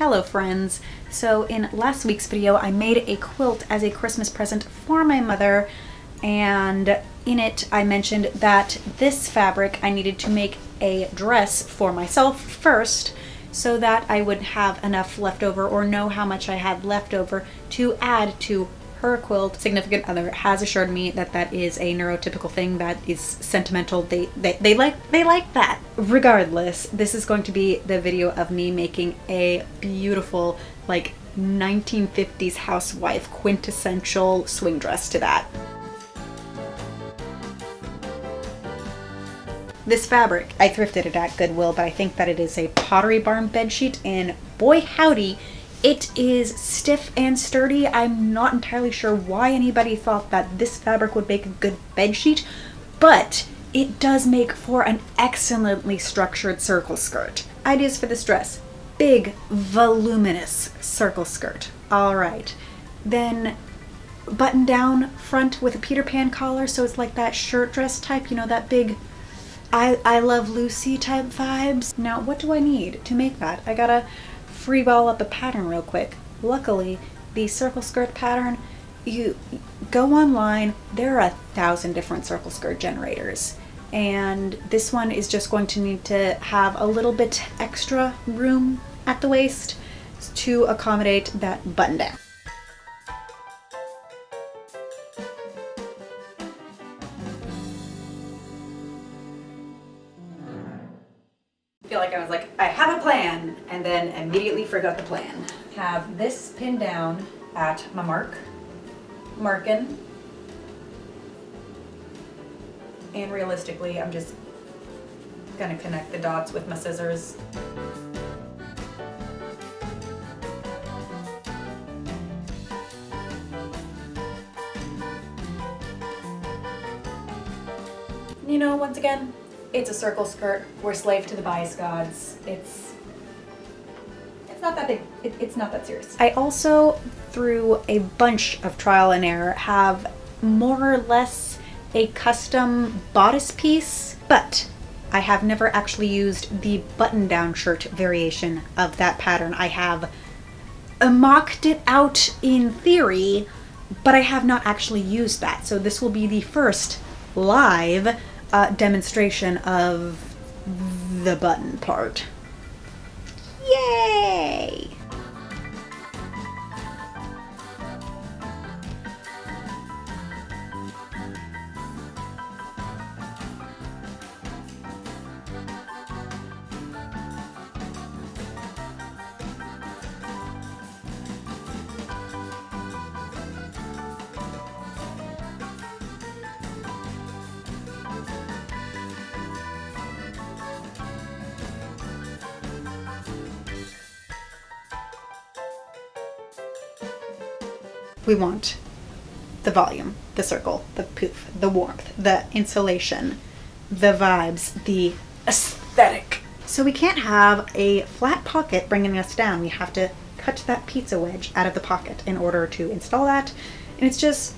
Hello friends! So in last week's video I made a quilt as a Christmas present for my mother, and in it I mentioned that this fabric I needed to make a dress for myself first so that I would have enough left over or know how much I had left over to add to her quilt. Significant other has assured me that that is a neurotypical thing, that is sentimental. They like that. Regardless, this is going to be the video of me making a beautiful, like, 1950s housewife quintessential swing dress to that. This fabric, I thrifted it at Goodwill, but I think that it is a Pottery Barn bedsheet, and boy howdy, it is stiff and sturdy. I'm not entirely sure why anybody thought that this fabric would make a good bedsheet, but it does make for an excellently structured circle skirt. Ideas for this dress: big, voluminous circle skirt. All right. Then button down front with a Peter Pan collar, so it's like that shirt dress type, you know, that big I Love Lucy type vibes. Now, what do I need to make that? I gotta freeball up a pattern real quick. Luckily, the circle skirt pattern, you go online, there are 1,000 different circle skirt generators, and this one is just going to need to have a little bit extra room at the waist to accommodate that button down. I feel like I was like, I have a plan, and then immediately forgot the plan. Have this pinned down at my marking, and realistically I'm just gonna connect the dots with my scissors. You know, once again, it's a circle skirt. We're slave to the bias gods. It's not that big. It's not that serious. I also, through a bunch of trial and error, have more or less a custom bodice piece, but I have never actually used the button-down shirt variation of that pattern. I have mocked it out in theory, but I have not actually used that. So this will be the first live demonstration of the button part. Yay! We want the volume, the circle, the poof, the warmth, the insulation, the vibes, the aesthetic. So we can't have a flat pocket bringing us down. We have to cut that pizza wedge out of the pocket in order to install that. And it's just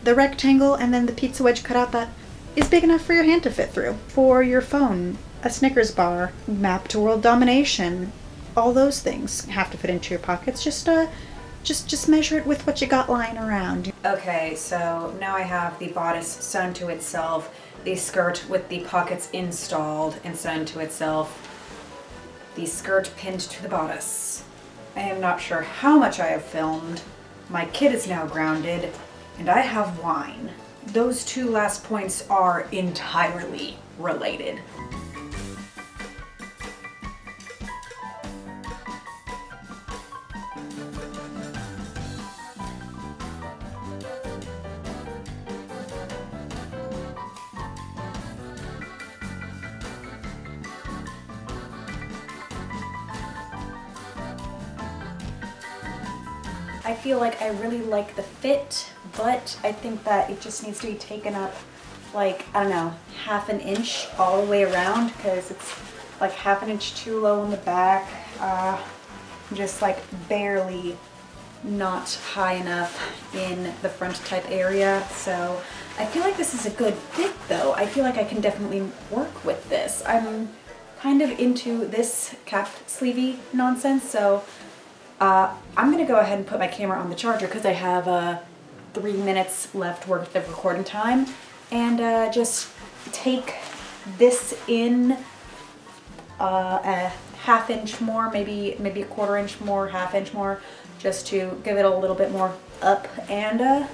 the rectangle and then the pizza wedge cutout that is big enough for your hand to fit through. For your phone, a Snickers bar, map to world domination, all those things have to fit into your pockets. Just measure it with what you got lying around. Okay, so now I have the bodice sewn to itself, the skirt with the pockets installed and sewn to itself, the skirt pinned to the bodice. I am not sure how much I have filmed. My kid is now grounded, and I have wine. Those two last points are entirely related. I feel like I really like the fit, but I think that it just needs to be taken up, like, I don't know, ½ an inch all the way around, because it's like ½ an inch too low on the back, just like barely not high enough in the front type area. So I feel like this is a good fit though. I feel like I can definitely work with this. I'm kind of into this cap sleevey nonsense, so I'm gonna go ahead and put my camera on the charger because I have 3 minutes left worth of recording time, and just take this in a ½ inch more, maybe a ¼ inch more, ½ inch more, just to give it a little bit more up, and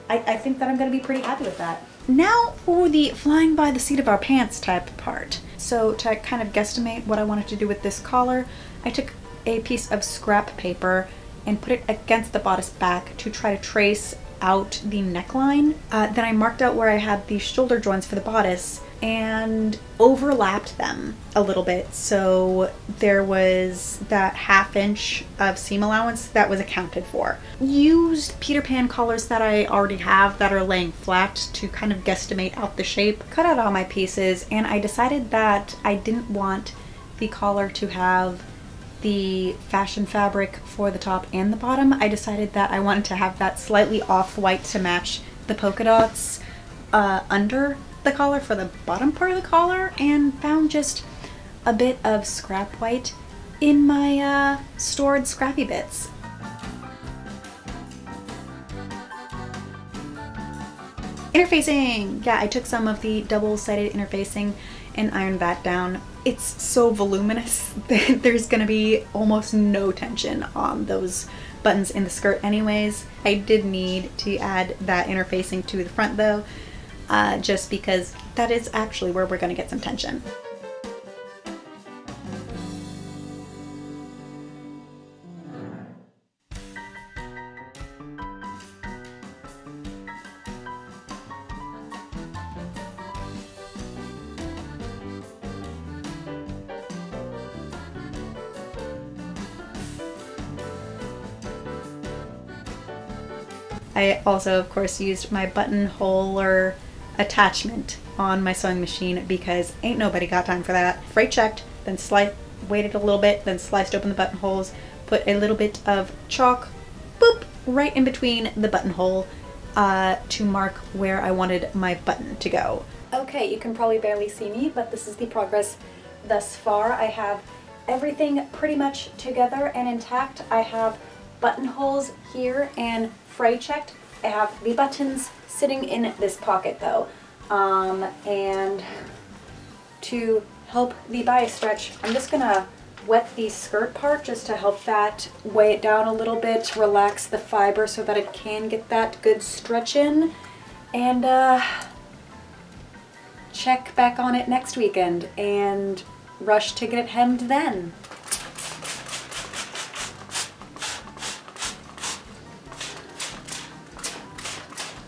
I think that I'm gonna be pretty happy with that. Now for the flying by the seat of our pants type part. So to kind of guesstimate what I wanted to do with this collar, I took a piece of scrap paper and put it against the bodice back to try to trace out the neckline. Then I marked out where I had the shoulder joints for the bodice and overlapped them a little bit, so there was that ½ inch of seam allowance that was accounted for. Used Peter Pan collars that I already have that are laying flat to kind of guesstimate out the shape. Cut out all my pieces, and I decided that I didn't want the collar to have the fashion fabric for the top and the bottom. I decided that I wanted to have that slightly off-white to match the polka dots under the collar for the bottom part of the collar, and found just a bit of scrap white in my stored scrappy bits. Interfacing! Yeah, I took some of the double-sided interfacing and ironed that down. It's so voluminous that there's gonna be almost no tension on those buttons in the skirt anyways. I did need to add that interfacing to the front though, just because that is actually where we're gonna get some tension. I also, of course, used my buttonhole attachment on my sewing machine because ain't nobody got time for that. Freight checked, then waited a little bit, then sliced open the buttonholes, put a little bit of chalk, boop, right in between the buttonhole to mark where I wanted my button to go. Okay, you can probably barely see me, but this is the progress thus far. I have everything pretty much together and intact. I have buttonholes here and fray checked. I have the buttons sitting in this pocket though. And to help the bias stretch, I'm just gonna wet the skirt part just to help that weigh it down a little bit, relax the fiber so that it can get that good stretch in, and check back on it next weekend and rush to get it hemmed then.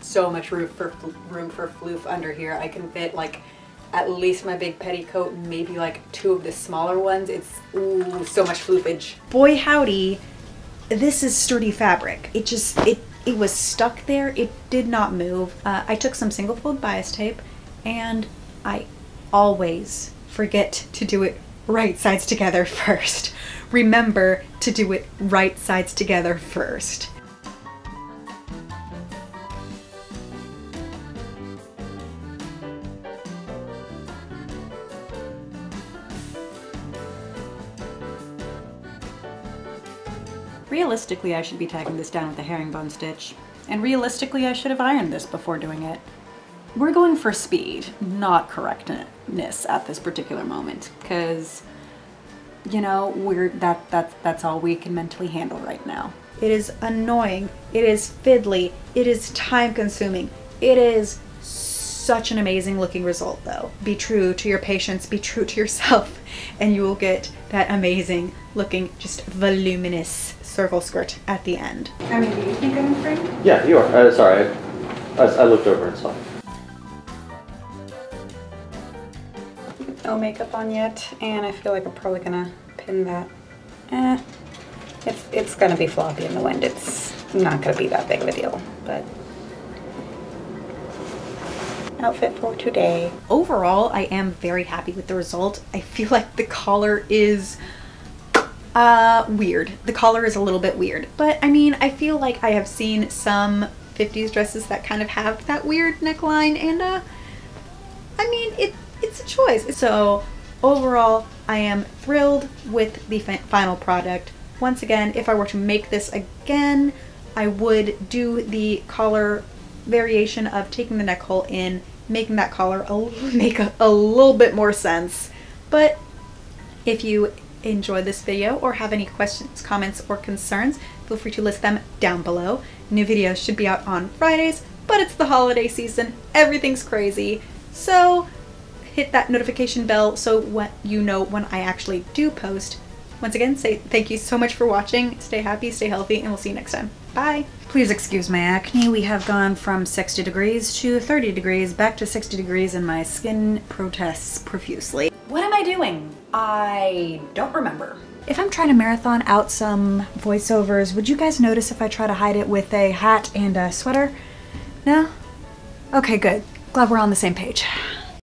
So much room for floof under here. I can fit like at least my big petticoat and maybe like 2 of the smaller ones. It's ooh, so much floofage. Boy howdy, this is sturdy fabric. It was stuck there. It did not move. I took some single fold bias tape, and I always forget to do it right sides together first. Remember to do it right sides together first. Realistically, I should be tagging this down with a herringbone stitch, and realistically, I should have ironed this before doing it. We're going for speed, not correctness at this particular moment, because, you know, that's all we can mentally handle right now. It is annoying, it is fiddly, it is time-consuming, it is such an amazing looking result though. Be true to your patience, be true to yourself, and you will get that amazing looking, just voluminous circle skirt at the end. I mean, do you think I'm in frame? Yeah, you are. Sorry, I looked over and saw. No makeup on yet, and I feel like I'm probably gonna pin that. It's gonna be floppy in the wind. It's not gonna be that big of a deal, but outfit for today. Overall, I am very happy with the result. I feel like the collar is weird. The collar is a little bit weird, but I mean, I feel like I have seen some 50s dresses that kind of have that weird neckline, and I mean, it's a choice. So overall, I am thrilled with the final product. Once again, if I were to make this again, I would do the collar variation of taking the neck hole in, making that collar make a little bit more sense. But if you enjoyed this video or have any questions, comments, or concerns, feel free to list them down below. New videos should be out on Fridays, but it's the holiday season. Everything's crazy. So hit that notification bell so you know when I actually do post. Once again, say thank you so much for watching. Stay happy, stay healthy, and we'll see you next time. Bye. Please excuse my acne. We have gone from 60 degrees to 30 degrees, back to 60 degrees, and my skin protests profusely. What am I doing? I don't remember. If I'm trying to marathon out some voiceovers, would you guys notice if I try to hide it with a hat and a sweater? No? Okay, good. Glad we're on the same page.